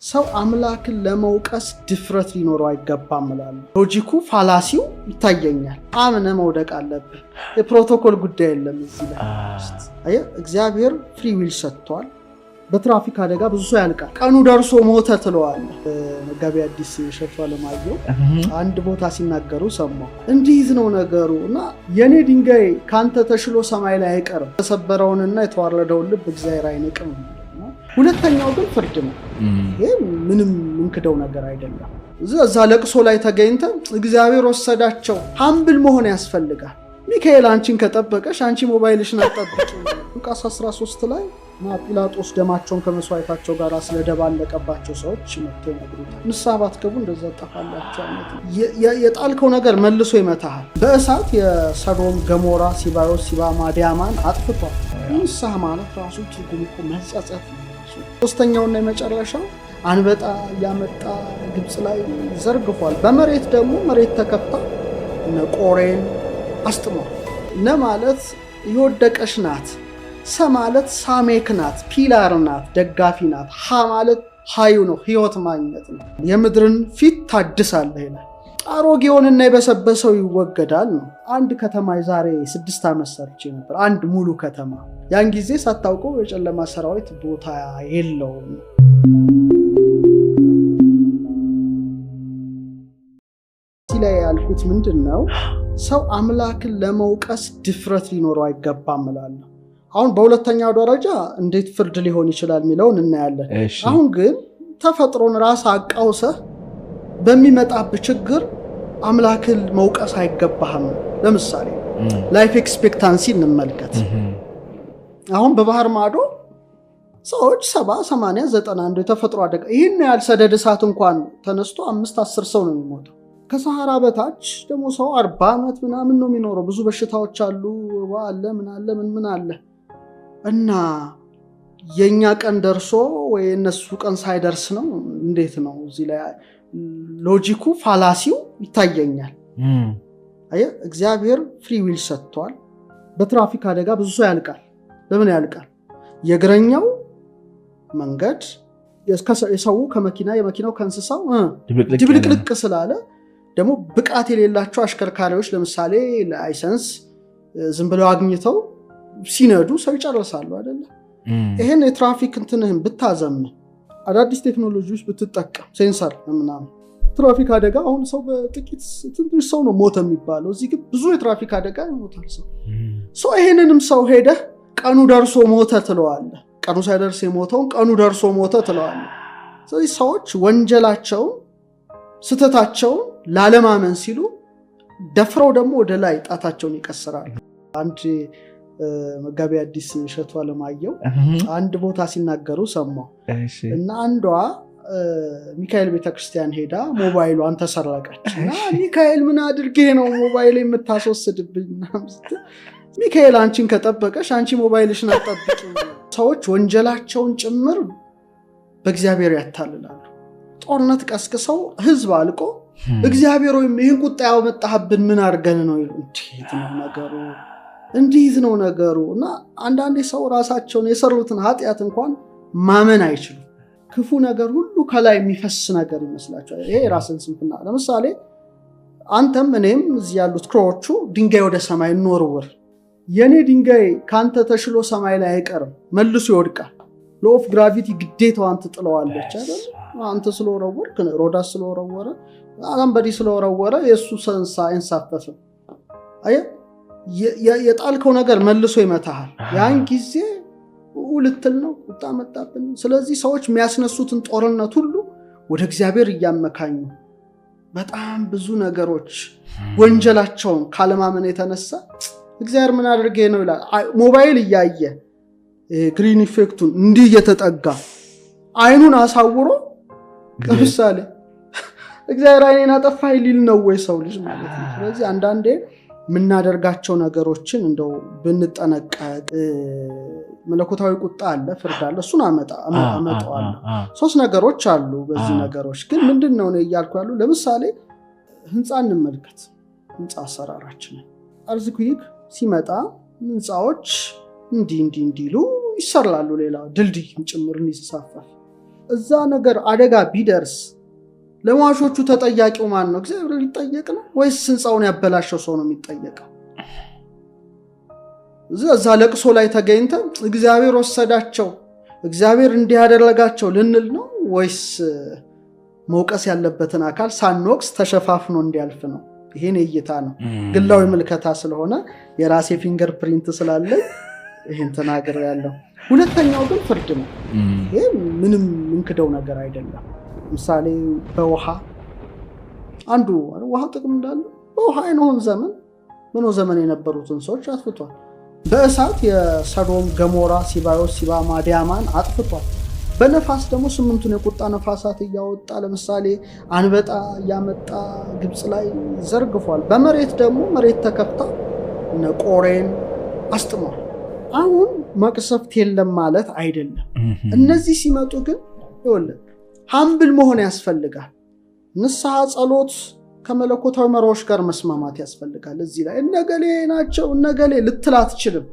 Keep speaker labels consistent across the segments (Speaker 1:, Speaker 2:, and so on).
Speaker 1: ሰው አምላክን ለመውቀስ ድፍረት ሊኖረው አይገባም እላለሁ። ሎጂኩ ፋላሲው ይታየኛል። አምነ መውደቅ አለብህ። የፕሮቶኮል ጉዳይ የለም እዚህ ላይ። አየህ እግዚአብሔር ፍሪ ዊል ሰጥቷል። በትራፊክ አደጋ ብዙ ሰው ያልቃል። ቀኑ ደርሶ ሞተ ትለዋለህ። መጋቢ አዲስ እሸቱ አለማየሁ አንድ ቦታ ሲናገሩ ሰማሁ። እንዲህ ነው ነገሩ እና የኔ ድንጋይ ካንተ ተሽሎ ሰማይ ላይ አይቀርም፣ የተሰበረውንና የተዋረደውን ልብ እግዚአብሔር አይንቅም። ሁለተኛው ግን ፍርድ ነው። ይሄ ምንም እንክደው ነገር አይደለም። እዛ ለቅሶ ላይ ተገኝተ እግዚአብሔር ወሰዳቸው ሀምብል መሆን ያስፈልጋል። ሚካኤል አንቺን ከጠበቀሽ አንቺ ሞባይልሽን አትጠብቂ። ሉቃስ 13 ላይ ጲላጦስ ደማቸውን ከመስዋዕታቸው ጋር ስለደባለቀባቸው ሰዎች መጥቶ ይነግሩታል። ንስሐ ባትገቡ እንደዛ ጠፋላችሁ አይነት የጣልከው ነገር መልሶ ይመታሃል። በእሳት የሰዶም ገሞራ፣ ሲባዮስ፣ ሲባማ፣ ዲያማን አጥፍቷል። ንስሐ ማለት ራሱ ትርጉም እኮ መጸጸት ነው። ሶስተኛውና የመጨረሻው አንበጣ ያመጣ ግብጽ ላይ ዘርግፏል። በመሬት ደግሞ መሬት ተከፍታ ቆሬን አስጥሟል። ነ ማለት የወደቀሽ ናት። ሰ ማለት ሳሜክ ናት፣ ፒላር ናት፣ ደጋፊ ናት። ሀ ማለት ሀዩ ነው፣ ህይወት ማግኘት ነው። የምድርን ፊት ታድሳለህ ይላል። አሮጌውንና የበሰበሰው ይወገዳል ነው። አንድ ከተማ የዛሬ 6 ዓመት ሰርቼ ነበር። አንድ ሙሉ ከተማ። ያን ጊዜ ሳታውቀው የጨለማ ሰራዊት ቦታ የለውም። እዚህ ላይ ያልኩት ምንድን ነው? ሰው አምላክን ለመውቀስ ድፍረት ሊኖረው አይገባም እላለሁ። አሁን በሁለተኛው ደረጃ እንዴት ፍርድ ሊሆን ይችላል የሚለውን እናያለን። አሁን ግን ተፈጥሮን ራስ አቃውሰህ በሚመጣብህ ችግር አምላክን መውቀስ አይገባህም። ለምሳሌ ላይፍ ኤክስፔክታንሲ እንመልከት። አሁን በባህር ማዶ ሰዎች 70፣ 80፣ 91 የተፈጥሮ አደጋ ይህን ያህል ሰደድ እሳት እንኳን ተነስቶ 5-10 ሰው ነው የሚሞተው። ከሰሃራ በታች ደግሞ ሰው 40 ዓመት ምናምን ነው የሚኖረው። ብዙ በሽታዎች አሉ፣ ወባ አለ፣ ምን አለ ምን አለ እና የኛ ቀን ደርሶ ወይ እነሱ ቀን ሳይደርስ ነው እንዴት ነው? እዚህ ላይ ሎጂኩ ፋላሲው ይታየኛል። አየህ እግዚአብሔር ፍሪ ዊል ሰጥቷል። በትራፊክ አደጋ ብዙ ሰው ያልቃል። ለምን ያልቃል? የእግረኛው መንገድ የሰው ከመኪና የመኪናው ከእንስሳው ድብልቅልቅ ስላለ ደግሞ ብቃት የሌላቸው አሽከርካሪዎች ለምሳሌ ላይሰንስ ዝም ብለው አግኝተው ሲነዱ ሰው ይጨርሳሉ አይደለ? ይሄን የትራፊክ እንትንህን ብታዘምን አዳዲስ ቴክኖሎጂዎች ብትጠቀም ሴንሰር ምናምን ትራፊክ አደጋ አሁን ሰው በጥቂት ትንሽ ሰው ነው ሞተ የሚባለው። እዚህ ግን ብዙ የትራፊክ አደጋ ይሞታል ሰው። ይሄንንም ሰው ሄደህ ቀኑ ደርሶ ሞተ ትለዋለህ። ቀኑ ሳይደርስ የሞተውን ቀኑ ደርሶ ሞተ ትለዋለህ። ስለዚህ ሰዎች ወንጀላቸውን ስተታቸውን ላለማመን ሲሉ ደፍረው ደግሞ ወደ ላይ ጣታቸውን ይቀስራሉ። አንድ መጋቢ አዲስ እሸቱ አለማየሁ አንድ ቦታ ሲናገሩ ሰማሁ እና አንዷ ሚካኤል ቤተክርስቲያን ሄዳ ሞባይሏን ተሰረቀች እና ሚካኤል ምን አድርጌ ነው ሞባይል የምታስወስድብኝ? ሚካኤል አንቺን ከጠበቀሽ አንቺ ሞባይልሽን አትጠብቂ። ሰዎች ወንጀላቸውን ጭምር በእግዚአብሔር ያታልላሉ። ጦርነት ቀስቅሰው ህዝብ አልቆ እግዚአብሔር ወይም ይህን ቁጣ ያመጣህብን ምን አድርገን ነው ይሉ። እንዴት ነው ነገሩ? እና አንዳንዴ ሰው ራሳቸውን የሰሩትን ኃጢአት እንኳን ማመን አይችሉም። ክፉ ነገር ሁሉ ከላይ የሚፈስ ነገር ይመስላቸዋል። ይሄ ራስን ስንፍና። ለምሳሌ አንተም እኔም እዚህ ያሉት ክሮዎቹ ድንጋይ ወደ ሰማይ እንወርውር። የኔ ድንጋይ ካንተ ተሽሎ ሰማይ ላይ አይቀርም፣ መልሶ ይወድቃል። ሎፍ ግራቪቲ ግዴታዋን ትጥለዋለች አይደል? አንተ ስለወረወርክ ሮዳስ ስለወረወረ አላምበዲ ስለወረወረ የሱ ሰንሳ አይንሳፈፍም። አየህ የጣልከው ነገር መልሶ ይመታሃል። ያን ጊዜ ውልትል ነው ቁጣ መጣብን። ስለዚህ ሰዎች የሚያስነሱትን ጦርነት ሁሉ ወደ እግዚአብሔር እያመካኙ በጣም ብዙ ነገሮች ወንጀላቸውን ካለማመን የተነሳ እግዚአብሔር ምን አድርጌ ነው ይላል። ሞባይል እያየ ግሪን ኢፌክቱን እንዲህ እየተጠጋ አይኑን አሳውሮ ለምሳሌ እግዚአብሔር አይኔን አጠፋ ሊል ነው ወይ ሰው ልጅ ማለት ነው። ስለዚህ አንዳንዴ የምናደርጋቸው ነገሮችን እንደው ብንጠነቀቅ። መለኮታዊ ቁጣ አለ፣ ፍርድ አለ። እሱን አመጣዋለሁ። 3 ነገሮች አሉ። በዚህ ነገሮች ግን ምንድነው ነው እያልኩ ያሉ። ለምሳሌ ህንፃ እንመልከት። ህንፃ አሰራራችንን አርዝኩዊክ ሲመጣ ህንፃዎች እንዲሉ ይሰራሉ። ሌላ ድልድይ ጭምር እንዲሳፋ እዛ ነገር አደጋ ቢደርስ ለሟቾቹ ተጠያቂው ማን ነው? እግዚአብሔር ሊጠየቅ ነው ወይስ ህንጻውን ያበላሸው ሰው ነው የሚጠየቀው? እዛ ለቅሶ ላይ ተገኝተን እግዚአብሔር ወሰዳቸው እግዚአብሔር እንዲያደረጋቸው ልንል ነው ወይስ መውቀስ ያለበትን አካል ሳንወቅስ ተሸፋፍኖ እንዲያልፍ ነው? ይሄን እይታ ነው ግላዊ ምልከታ ስለሆነ የራሴ ፊንገር ፕሪንት ስላለ ይሄን ተናገር ያለው። ሁለተኛው ግን ፍርድ ነው። ይሄ ምንም እንክደው ነገር አይደለም። ምሳሌ በውሃ አንዱ ውሃ ጥቅም እንዳለ በውሃ በኖህ ዘመን የነበሩትን ሰዎች አጥፍቷል። በእሳት የሰዶም ገሞራ ሲባዮስ ሲባማ ዲያማን አጥፍቷል። በነፋስ ደግሞ 8ቱን የቁጣ ነፋሳት እያወጣ ለምሳሌ አንበጣ እያመጣ ግብጽ ላይ ዘርግፏል። በመሬት ደግሞ መሬት ተከፍታ ቆሬን አስጥሟል። አሁን መቅሰፍት የለም ማለት አይደለም። እነዚህ ሲመጡ ግን ይኸውልህ ሃምብል መሆን ያስፈልጋል። ንስሐ ጸሎት ከመለኮታዊ መርሆች ጋር መስማማት ያስፈልጋል። እዚህ ላይ እነገሌ ናቸው እነገሌ ልትል አትችልም።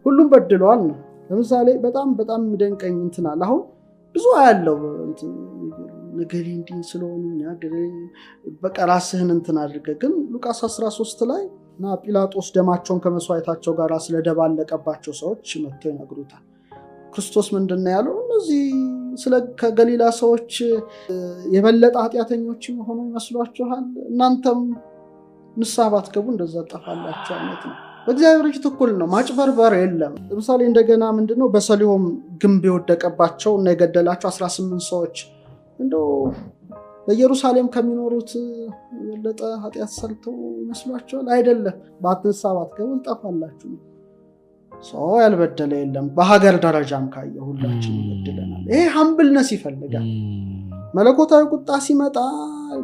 Speaker 1: ሁሉም በድለዋል ነው። ለምሳሌ በጣም የሚደንቀኝ እንትናል አሁን ብዙ ያለው ነገሌ እንዲህ ስለሆኑ ነገሌ በቃ ራስህን እንትን አድርገህ ግን ሉቃስ 13 ላይ እና ጲላጦስ ደማቸውን ከመስዋዕታቸው ጋር ስለደባለቀባቸው ሰዎች መጥተው ይነግሩታል። ክርስቶስ ምንድነው ያለው? እነዚህ ከገሊላ ሰዎች የበለጠ ኃጢአተኞች ሆኖ ይመስሏችኋል? እናንተም ንስሐ ባትገቡ እንደዛ ጠፋላችሁ አይነት ነው። በእግዚአብሔር እጅ እኩል ነው። ማጭበርበር የለም። ለምሳሌ እንደገና ምንድነው በሰሊሆም ግንብ የወደቀባቸው እና የገደላቸው 18 ሰዎች እንደው በኢየሩሳሌም ከሚኖሩት የበለጠ ኃጢአት ሰርተው ይመስሏችኋል? አይደለም። ባትንስሐ ባትገቡ ጠፋላችሁ። ሰው ያልበደለ የለም። በሀገር ደረጃም ካየ ሁላችን ይበድለናል። ይሄ ሃምብልነስ ይፈልጋል። መለኮታዊ ቁጣ ሲመጣ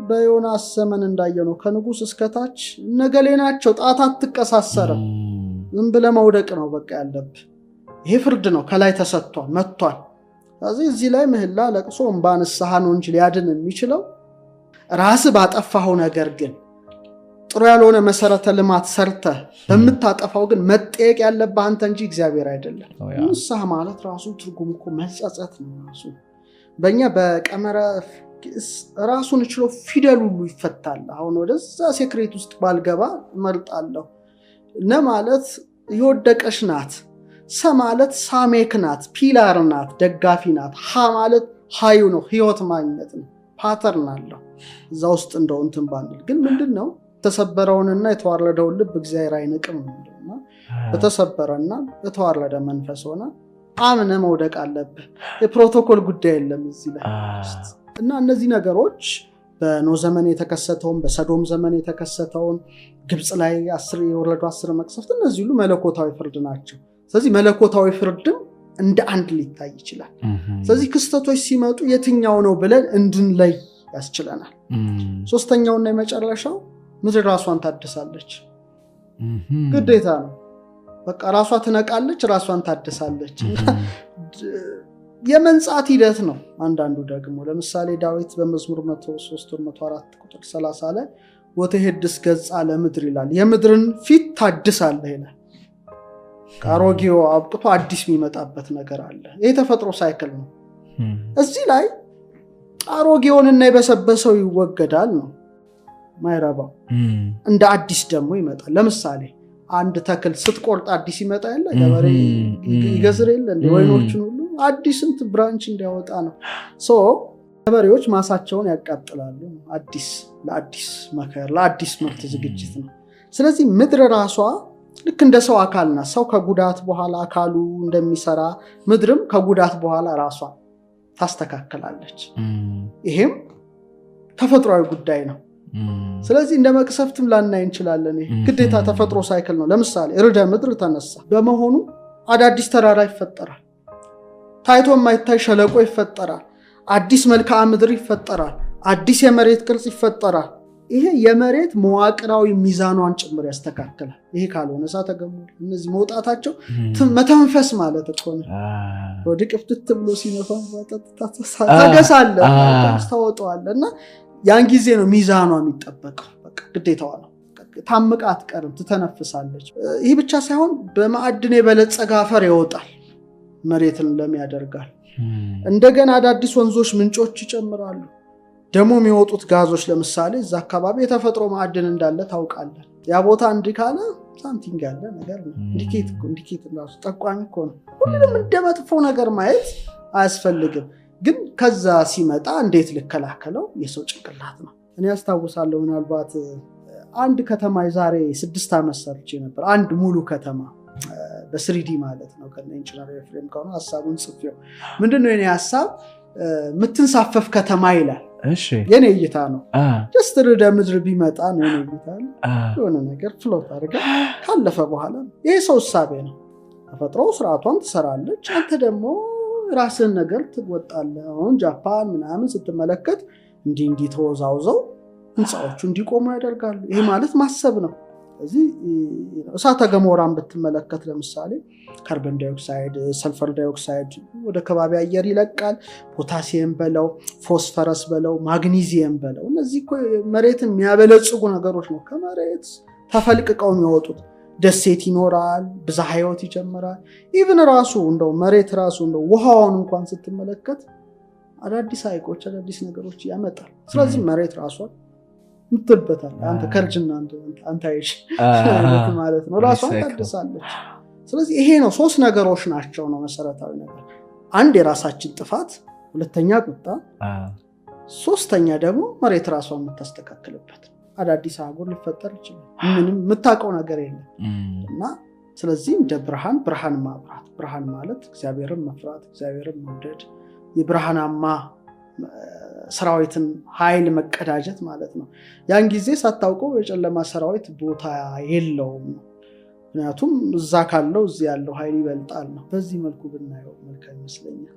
Speaker 1: በዮናስ ዘመን እንዳየነው ከንጉስ እስከታች ነገሌ ናቸው ጣት አትቀሳሰርም። ዝም ብለህ መውደቅ ነው በቃ ያለብህ። ይሄ ፍርድ ነው ከላይ ተሰጥቷል መጥቷል። ስለዚህ እዚህ ላይ ምህላ ለቅሶ እንባ ንስሐ ነው እንጂ ሊያድን የሚችለው ራስህ ባጠፋኸው ነገር ግን ጥሩ ያልሆነ መሰረተ ልማት ሰርተህ በምታጠፋው ግን መጠየቅ ያለብህ አንተ እንጂ እግዚአብሔር አይደለም። ንስሐ ማለት ራሱ ትርጉም እኮ መጸጸት ነው። ራሱ በእኛ በቀመረ ራሱን ችሎ ፊደል ሁሉ ይፈታል። አሁን ወደዛ ሴክሬት ውስጥ ባልገባ እመርጣለሁ። ነ ማለት የወደቀሽ ናት፣ ሰ ማለት ሳሜክ ናት፣ ፒላር ናት፣ ደጋፊ ናት። ሀ ማለት ሀዩ ነው፣ ህይወት ማግኘት ነው። ፓተርን አለው እዛ ውስጥ እንደው እንትን ባንል ግን ምንድነው ተሰበረውንና የተዋረደውን ልብ እግዚአብሔር አይንቅም ነውና በተሰበረና የተዋረደ መንፈስ ሆነ አምነ መውደቅ አለብህ። የፕሮቶኮል ጉዳይ የለም እዚህ ላይ እና እነዚህ ነገሮች በኖህ ዘመን የተከሰተውን በሰዶም ዘመን የተከሰተውን ግብጽ ላይ 10 የወረዱ 10 መቅሰፍት እነዚህ ሁሉ መለኮታዊ ፍርድ ናቸው። ስለዚህ መለኮታዊ ፍርድም እንደ አንድ ሊታይ ይችላል። ስለዚህ ክስተቶች ሲመጡ የትኛው ነው ብለን እንድንለይ ያስችለናል። ሶስተኛውና የመጨረሻው ምድር ራሷን ታድሳለች። ግዴታ ነው። በቃ ራሷ ትነቃለች፣ ራሷን ታድሳለች። የመንጻት ሂደት ነው። አንዳንዱ ደግሞ ለምሳሌ ዳዊት በመዝሙር 103 104 ቁጥር 30 ላይ ወተሄድስ ገጻ ለምድር ይላል። የምድርን ፊት ታድሳለህ ይላል። አሮጌው አብቅቶ አዲስ የሚመጣበት ነገር አለ። ይሄ ተፈጥሮ ሳይክል ነው። እዚህ ላይ አሮጌውንና የበሰበሰው ይወገዳል ነው ማይረባው እንደ አዲስ ደግሞ ይመጣል። ለምሳሌ አንድ ተክል ስትቆርጥ አዲስ ይመጣ ያለ ገበሬ ይገዝር የለ እንደ ወይኖችን ሁሉ አዲስ እንት ብራንች እንዲያወጣ ነው። ገበሬዎች ማሳቸውን ያቃጥላሉ። ለአዲስ መከር ለአዲስ ምርት ዝግጅት ነው። ስለዚህ ምድር ራሷ ልክ እንደ ሰው አካል ናት። ሰው ከጉዳት በኋላ አካሉ እንደሚሰራ ምድርም ከጉዳት በኋላ ራሷ ታስተካክላለች። ይሄም ተፈጥሯዊ ጉዳይ ነው። ስለዚህ እንደ መቅሰፍትም ላናይ እንችላለን። ይሄ ግዴታ ተፈጥሮ ሳይክል ነው። ለምሳሌ ርዕደ ምድር ተነሳ በመሆኑ አዳዲስ ተራራ ይፈጠራል። ታይቶ የማይታይ ሸለቆ ይፈጠራል። አዲስ መልክዓ ምድር ይፈጠራል። አዲስ የመሬት ቅርጽ ይፈጠራል። ይሄ የመሬት መዋቅራዊ ሚዛኗን ጭምር ያስተካክላል። ይሄ ካልሆነ እሳተ ገሞራ እነዚህ መውጣታቸው መተንፈስ ማለት እኮ ነው። ወደ ቅፍትት ብሎ ሲነፋ ታገሳለህ ታወጣዋለህ እና ያን ጊዜ ነው ሚዛኗ የሚጠበቀው። በቃ ግዴታዋ ነው። ታምቃ አትቀርም፣ ትተነፍሳለች። ይህ ብቻ ሳይሆን በማዕድን የበለጸገ አፈር ይወጣል፣ መሬትን ለም ያደርጋል። እንደገና አዳዲስ ወንዞች ምንጮች ይጨምራሉ ደግሞ የሚወጡት ጋዞች ለምሳሌ እዛ አካባቢ የተፈጥሮ ማዕድን እንዳለ ታውቃለህ ያ ቦታ እንዲህ ካለ ሳምቲንግ ያለ ነገር ነው ኢንዲኬት ራሱ ጠቋሚ እኮ ነው ሁሉንም እንደመጥፎ ነገር ማየት አያስፈልግም ግን ከዛ ሲመጣ እንዴት ልከላከለው የሰው ጭንቅላት ነው እኔ አስታውሳለሁ ምናልባት አንድ ከተማ ዛሬ 6 ዓመት ሰርቼ ነበር አንድ ሙሉ ከተማ በ3D ማለት ነው ከነ ኢንጂነር ፍሬም ካሁን ሐሳቡን ጽፌው ምንድነው የኔ ሐሳብ ምትንሳፈፍ ከተማ ይላል
Speaker 2: እሺ
Speaker 1: የኔ እይታ ነው just ርዕደ ምድር ቢመጣ ነው የኔ እይታ የሆነ ነገር ፍሎት አድርጋ ካለፈ በኋላ ይሄ ሰው ሐሳቤ ነው ተፈጥሮ ስርዓቷን ትሰራለች አንተ ደግሞ ራስን ነገር ትወጣለህ አሁን ጃፓን ምናምን ስትመለከት እንዲ ተወዛውዘው ህንጻዎቹ እንዲቆሙ ያደርጋሉ ይሄ ማለት ማሰብ ነው እዚህ እሳተ ገሞራን ብትመለከት ለምሳሌ ካርቦን ዳይኦክሳይድ ሰልፈር ዳይኦክሳይድ ወደ ከባቢ አየር ይለቃል ፖታሲየም በለው ፎስፈረስ በለው ማግኒዚየም በለው እነዚህ እኮ መሬትን የሚያበለጽጉ ነገሮች ነው ከመሬት ተፈልቅቀው የሚወጡት ደሴት ይኖራል ብዝሃ ህይወት ይጀምራል ኢቭን ራሱ እንደው መሬት ራሱ እንደው ውሃውን እንኳን ስትመለከት አዳዲስ ሐይቆች አዳዲስ ነገሮች ያመጣል ስለዚህ መሬት ራሷ ምትበታል አንተ ከርጅና አንተ አይሽ ማለት ነው ራሷን ታድሳለች ስለዚህ ይሄ ነው ሶስት ነገሮች ናቸው ነው መሰረታዊ ነገር አንድ የራሳችን ጥፋት ሁለተኛ ቁጣ ሶስተኛ ደግሞ መሬት ራሷን የምታስተካክልበት አዳዲስ አገር ሊፈጠር ይችላል ምንም የምታውቀው ነገር የለም እና ስለዚህ እንደ ብርሃን ማብራት ብርሃን ማለት እግዚአብሔርን መፍራት እግዚአብሔርን መውደድ የብርሃናማ ሰራዊትን ኃይል መቀዳጀት ማለት ነው ያን ጊዜ ሳታውቀው የጨለማ ሰራዊት ቦታ የለውም ምክንያቱም እዛ ካለው እዚህ ያለው ኃይል ይበልጣል ነው በዚህ መልኩ ብናየው መልካም ይመስለኛል